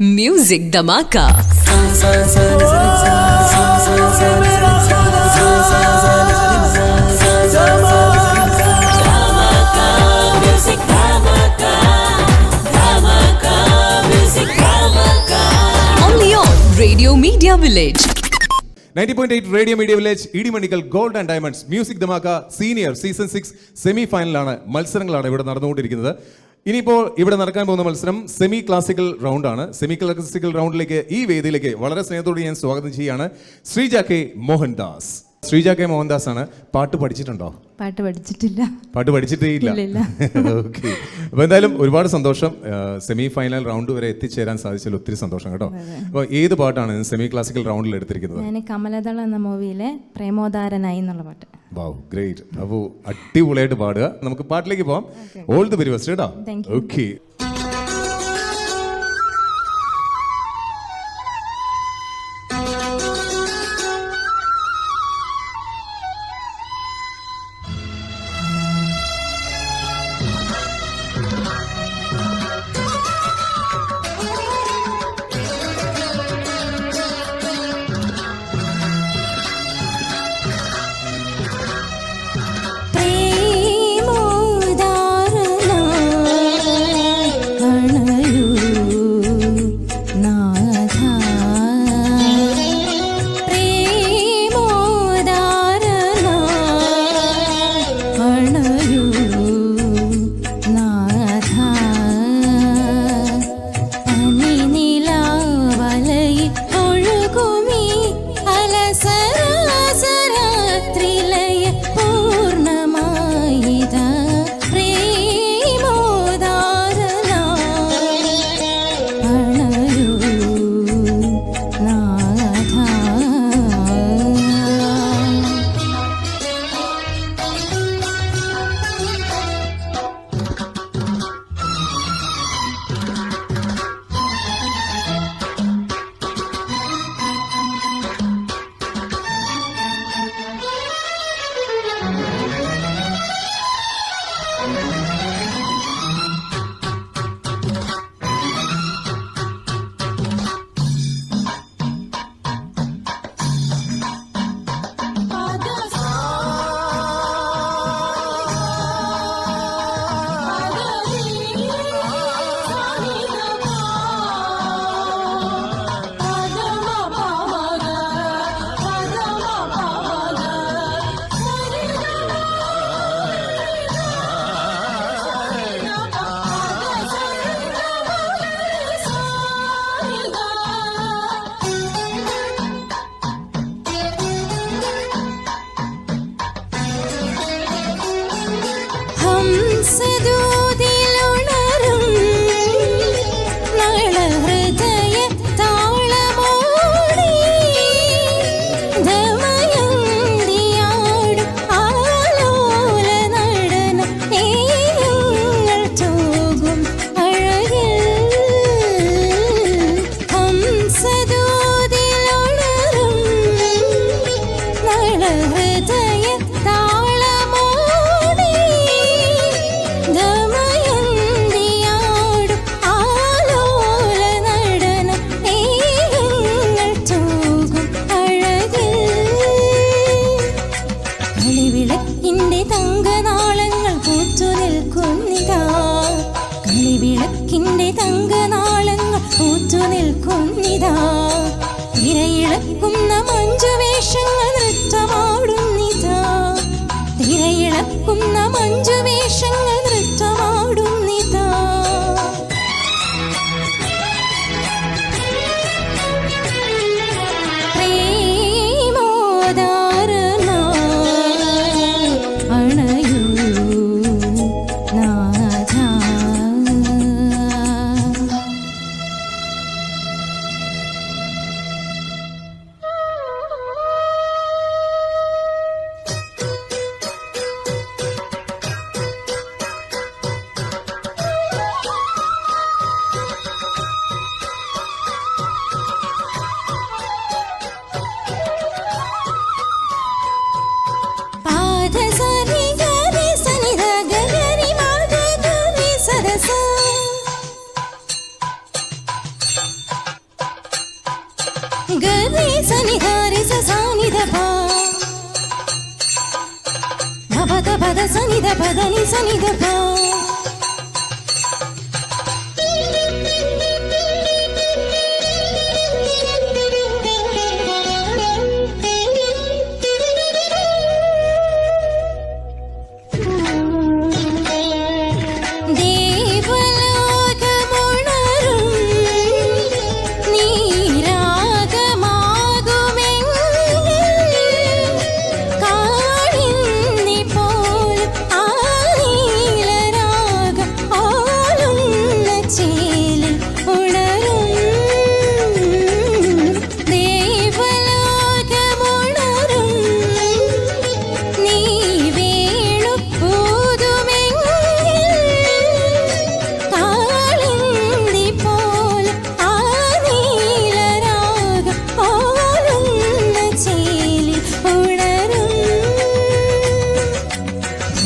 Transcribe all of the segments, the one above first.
Music धमाका। Only on Radio Media Village. 90.8 radio media village Idimanickal gold and diamonds music Dhamaka senior season 6 semi ഫൈനലാണ് മത്സരങ്ങളാണ് ഇവിടെ നടന്നുകൊണ്ടിരിക്കുന്നത്. ഇനിയിപ്പോൾ ഇവിടെ നടക്കാൻ പോകുന്ന മത്സരം സെമി ക്ലാസിക്കൽ റൗണ്ട് ആണ്. സെമി ക്ലാസിക്കൽ റൗണ്ടിലേക്ക് ഈ വേദിയിലേക്ക് വളരെ സ്നേഹത്തോടെ ഞാൻ സ്വാഗതം ചെയ്യുകയാണ് ശ്രീജ കെ മോഹൻദാസ്. ശ്രീജ കെ മോഹൻദാസ് ആണ്. പാട്ട് പഠിച്ചിട്ടുണ്ടോ? പാട്ട് പഠിച്ചിട്ടില്ല. പാട്ട് പഠിച്ചിട്ടേ ഇല്ല. ഓക്കെ. അപ്പോൾ എന്തായാലും ഒരുപാട് സന്തോഷം. സെമി ഫൈനൽ റൗണ്ട് വരെ എത്തിച്ചേരാൻ സാധിച്ചതിൽ ഒത്തിരി സന്തോഷം കേട്ടോ. അപ്പോൾ ഏത് പാട്ടാണ് സെമി ക്ലാസിക്കൽ റൗണ്ടിൽ എടുത്തിരിക്കുന്നത്? ഞാൻ കമലദളം എന്ന മൂവിയിലെ പ്രേമോദാരനായി എന്നുള്ള പാട്ട്. വാവ്, ഗ്രേറ്റ്. അപ്പോൾ അടിപൊളിയായിട്ട് പാടുക. നമുക്ക് പാട്ടിലേക്ക് പോവാം. ഓൾ ദി വെരി ബെസ്റ്റ് കേട്ടോ. ഓക്കെ. ഗരി സനി ധാരി സനി ധപ ധപ ധപ സനി ധപ ധനി സനി ധപ.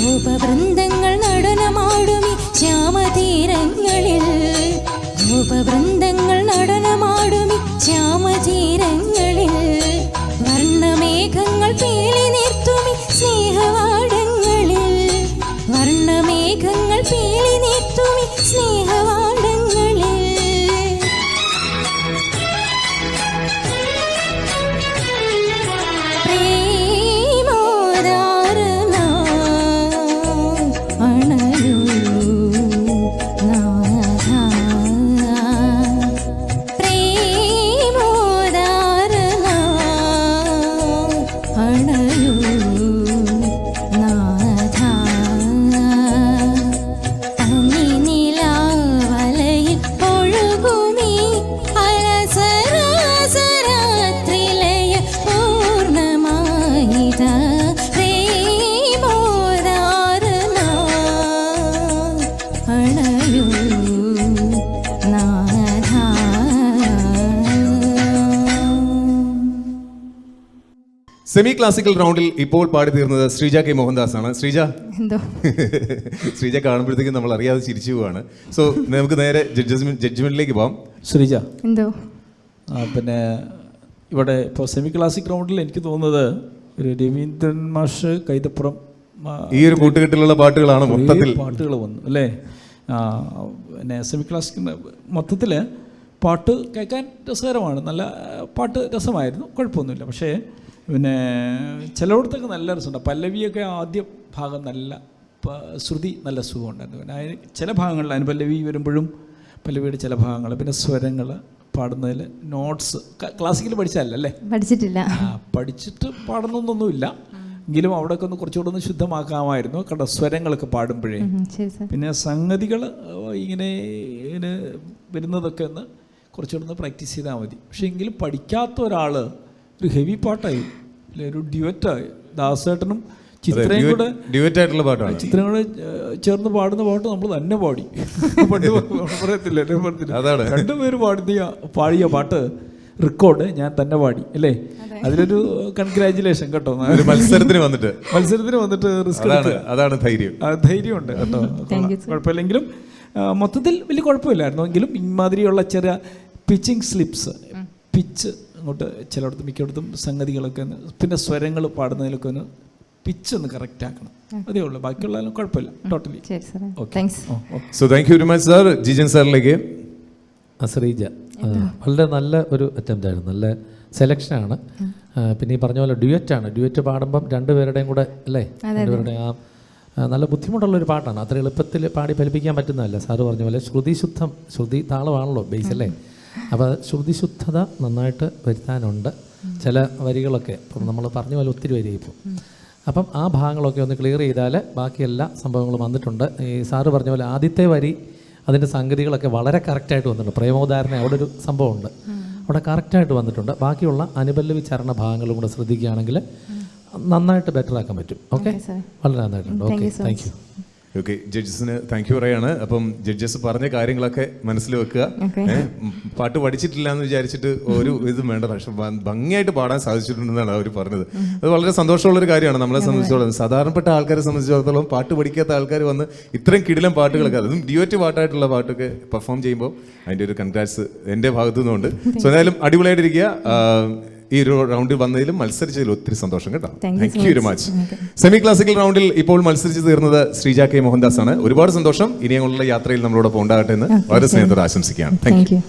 ഗോപവൃന്ദങ്ങൾ നടനമാടുമി ശ്യാമതീരങ്ങളിൽ, ഗോപവൃന്ദങ്ങൾ നടനമാടുമി ശ്യാമതീരങ്ങളിൽ. വർണ്ണമേഘങ്ങൾ പീലി നിർത്തുമി സ്നേഹവാടങ്ങളിൽ, വർണ്ണമേഘങ്ങൾ പീലി നിർത്തുമി സ്നേഹവാടങ്ങളിൽ. സെമി ക്ലാസിക്കൽ റൗണ്ടിൽ ഇപ്പോൾ പാടി തീർന്നത് ശ്രീജ കെ മോഹൻദാസ് ആണ്. ശ്രീജ എന്തോ ശ്രീജ കാണുമ്പോഴത്തേക്കും നമ്മൾ അറിയാതെ ചിരിച്ചു പോവാണ്. സോ നമുക്ക് നേരെ ജഡ്ജ്മെന്റിലേക്ക് പോവാം. ശ്രീജ എന്തോ പിന്നെ ഇവിടെ ഇപ്പോൾ സെമി ക്ലാസിക് റൗണ്ടിൽ എനിക്ക് തോന്നുന്നത് ഒരു രവീന്ദ്രൻ മാഷ് കൈതപ്പുറം ഈ ഒരു കൂട്ടുകെട്ടിലുള്ള പാട്ടുകളാണ് മൊത്തത്തിൽ പാട്ടുകൾ വന്നു അല്ലേ. പിന്നെ സെമി ക്ലാസിക് മൊത്തത്തിൽ പാട്ട് കേൾക്കാൻ രസകരമാണ്, നല്ല പാട്ട് രസമായിരുന്നു, കുഴപ്പമൊന്നുമില്ല. പക്ഷേ പിന്നെ ചിലയിടത്തൊക്കെ നല്ല രസമുണ്ട്. പല്ലവിയൊക്കെ ആദ്യ ഭാഗം നല്ല ശ്രുതി നല്ല സുഖമുണ്ടായിരുന്നു. പിന്നെ അതിന് ചില ഭാഗങ്ങളിൽ അനുപല്ലവി വരുമ്പോഴും പല്ലവിയുടെ ചില ഭാഗങ്ങൾ പിന്നെ സ്വരങ്ങൾ പാടുന്നതിൽ നോട്ട്സ് ക്ലാസിക്കൽ പഠിച്ചതല്ലേ? പഠിച്ചിട്ടില്ല. പഠിച്ചിട്ട് പാടുന്നൊന്നുമില്ല, എങ്കിലും അവിടെയൊക്കെ ഒന്ന് കുറച്ചുകൂടെ ഒന്ന് ശുദ്ധമാക്കാമായിരുന്നു കണ്ടോ സ്വരങ്ങളൊക്കെ പാടുമ്പോഴേ. പിന്നെ സംഗതികൾ ഇങ്ങനെ വരുന്നതൊക്കെ ഒന്ന് കുറച്ചുകൂടെ ഒന്ന് പ്രാക്ടീസ് ചെയ്താൽ മതി. പക്ഷേ എങ്കിലും പഠിക്കാത്ത ഒരാൾ ഒരു ഹെവി പാട്ടായി അല്ലെ, ഒരു ഡ്യുവറ്റായി. ദാസേട്ടനും ചിത്രയും കൂടെ ഡ്യുവറ്റായിട്ടുള്ള പാട്ടാണ്. ചിത്രയും കൂടെ ചേർന്ന് പാടുന്ന പാട്ട് നമ്മൾ തന്നെ പാടി. പണ്ട് പറയത്തില്ല, രണ്ടുപേര് പാടിയ പാട്ട് റെക്കോർഡ് ഞാൻ തന്നെ പാടി അല്ലേ. അതിലൊരു കൺഗ്രാജുലേഷൻ കേട്ടോ. മത്സരത്തിന് വന്നിട്ട് റിസ്ക് അതാണ് ധൈര്യമുണ്ട് കേട്ടോ. കുഴപ്പമില്ലെങ്കിലും മൊത്തത്തിൽ വലിയ കുഴപ്പമില്ലായിരുന്നു. എങ്കിലും ഇമാതിരിയുള്ള ചെറിയ പിച്ചിങ് സ്ലിപ്സ്, പിച്ച് അങ്ങോട്ട് ചിലയിടത്തും മിക്കയിടത്തും സംഗതികളൊക്കെ ഒന്ന് പിന്നെ സ്വരങ്ങൾ പാടുന്നതിലൊക്കെ ഒന്ന് പിച്ച് ഒന്ന് കറക്റ്റ് ആക്കണം, അതേ ഉള്ളൂ. ബാക്കിയുള്ളതിലും കുഴപ്പമില്ല totally. So thank you very much sir. Jijan സാറിലേക്ക്. ശ്രീജ വളരെ നല്ല ഒരു അറ്റംപ്റ്റ് ആയിരുന്നു, നല്ല സെലക്ഷനാണ്. പിന്നെ ഈ പറഞ്ഞ പോലെ ഡ്യുവറ്റ് പാടുമ്പം രണ്ടുപേരുടെയും കൂടെ അല്ലേ, രണ്ടുപേരുടെയും ആ നല്ല ബുദ്ധിമുട്ടുള്ളൊരു പാട്ടാണ്. അത്ര എളുപ്പത്തിൽ പാടി ഫലിപ്പിക്കാൻ പറ്റുന്നതല്ല. സാറ് പറഞ്ഞ പോലെ ശ്രുതി താളമാണല്ലോ ബേസ് അല്ലേ. അപ്പോൾ ശ്രുതിശുദ്ധത നന്നായിട്ട് വരുത്താനുണ്ട്. ചില വരികളൊക്കെ ഇപ്പം നമ്മൾ പറഞ്ഞ പോലെ ഒത്തിരി വരി ഇപ്പോൾ. അപ്പം ആ ഭാഗങ്ങളൊക്കെ ഒന്ന് ക്ലിയർ ചെയ്താൽ ബാക്കി എല്ലാ സംഭവങ്ങളും വന്നിട്ടുണ്ട്. ഈ സാറ് പറഞ്ഞ പോലെ ആദ്യത്തെ വരി അതിൻ്റെ സംഗതികളൊക്കെ വളരെ കറക്റ്റായിട്ട് വന്നിട്ടുണ്ട്. പ്രേമോദാരണ അവിടെ ഒരു സംഭവമുണ്ട്, അവിടെ കറക്റ്റായിട്ട് വന്നിട്ടുണ്ട്. ബാക്കിയുള്ള അനുപല്ലവി ചരണ ഭാഗങ്ങളും കൂടെ ശ്രദ്ധിക്കുകയാണെങ്കിൽ നന്നായിട്ട് ബെറ്റർ ആക്കാൻ പറ്റും. ഓക്കെ, വളരെ നന്നായിട്ടുണ്ട്. Okay, thank you. ഓക്കെ, ജഡ്ജസിന് താങ്ക് യു പറയാണ്. അപ്പം ജഡ്ജസ് പറഞ്ഞ കാര്യങ്ങളൊക്കെ മനസ്സിൽ വെക്കുക. പാട്ട് പഠിച്ചിട്ടില്ല എന്ന് വിചാരിച്ചിട്ട് ഒരു ഇതും വേണ്ട, പക്ഷെ ഭംഗിയായിട്ട് പാടാൻ സാധിച്ചിട്ടുണ്ടെന്നാണ് അവർ പറഞ്ഞത്. അത് വളരെ സന്തോഷമുള്ളൊരു കാര്യമാണ് നമ്മളെ സംബന്ധിച്ചിടത്തോളം. സാധാരണപ്പെട്ട ആൾക്കാരെ സംബന്ധിച്ചിടത്തോളം പാട്ട് പഠിക്കാത്ത ആൾക്കാർ വന്ന് ഇത്രയും കിടിലം പാട്ടുകളൊക്കെ, അതും ഡ്യുവറ്റ് പാട്ടായിട്ടുള്ള പാട്ടൊക്കെ പെർഫോം ചെയ്യുമ്പോൾ അതിൻ്റെ ഒരു കൺഗ്രാറ്റ്സ് എൻ്റെ ഭാഗത്തു നിന്നുണ്ട്. സോ എന്തായാലും അടിപൊളിയായിട്ടിരിക്കുക. ഈ ഒരു റൗണ്ടിൽ വന്നതിലും മത്സരിച്ചതിൽ ഒത്തിരി സന്തോഷം കേട്ടോ. Thank you very much. Semi classical റൗണ്ടിൽ ഇപ്പോൾ മത്സരിച്ച് തീർന്നത് ശ്രീജ കെ മോഹൻദാസ് ആണ്. ഒരുപാട് സന്തോഷം. ഇനിയുള്ള യാത്രയിൽ നമ്മളോടൊപ്പം ഉണ്ടാകട്ടെ എന്ന് വളരെ സ്നേഹത്തോടെ ആശംസിക്കുകയാണ്. Thank you.